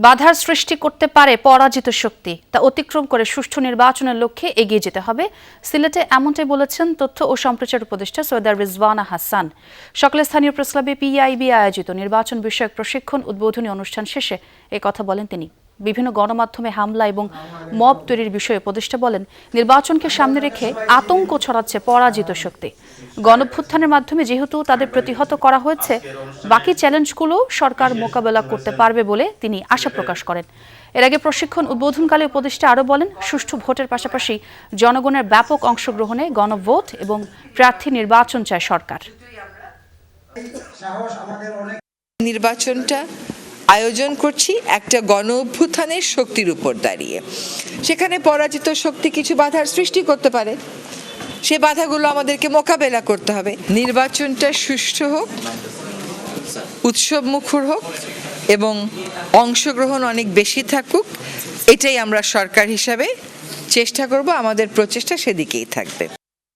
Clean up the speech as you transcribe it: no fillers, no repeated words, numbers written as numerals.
বাধার সৃষ্টি করতে পারে পরাজিত শক্তি, তা অতিক্রম করে সুষ্ঠু নির্বাচনের লক্ষ্যে এগিয়ে যেতে হবে। সিলেটে এমনটাই বলেছেন তথ্য ও সম্প্রচার উপদেষ্টা সৈয়দা রিজওয়ানা হাসান। সকালে স্থানীয় প্রেসক্লাবে পিআইবি আয়োজিত নির্বাচন বিষয়ক প্রশিক্ষণ উদ্বোধনী অনুষ্ঠান শেষে কথা বলেন তিনি। বিভিন্ন গণমাধ্যমে হামলা এবং মব তৈরির বিষয়ে উপদেষ্টা বলেন, নির্বাচনকে সামনে রেখে আতঙ্ক ছড়াচ্ছে পরাজিত শক্তি। গণঅভ্যুত্থানের মাধ্যমে যেহেতু তাদের প্রতিহত করা হয়েছে, বাকি চ্যালেঞ্জগুলো সরকার মোকাবেলা করতে পারবে বলে তিনি আশা প্রকাশ করেন। এর আগে প্রশিক্ষণ উদ্বোধনকালে উপদেষ্টা আরও বলেন, সুষ্ঠু ভোটের পাশাপাশি জনগণের ব্যাপক অংশগ্রহণে গণভোট এবং প্রার্থী নির্বাচন চায় সরকার। নির্বাচনটা আয়োজন করছি একটা গণ অভ্যুত্থানের শক্তির উপর দাঁড়িয়ে। সেখানে পরাজিত শক্তি কিছু বাধার সৃষ্টি করতে পারে, সে বাধাগুলো আমাদেরকে মোকাবেলা করতে হবে। নির্বাচনটা সুষ্ঠু হোক, উৎসব মুখর হোক এবং অংশগ্রহণ অনেক বেশি থাকুক, এটাই আমরা সরকার হিসাবে চেষ্টা করব। আমাদের প্রচেষ্টা সেদিকেই থাকবে।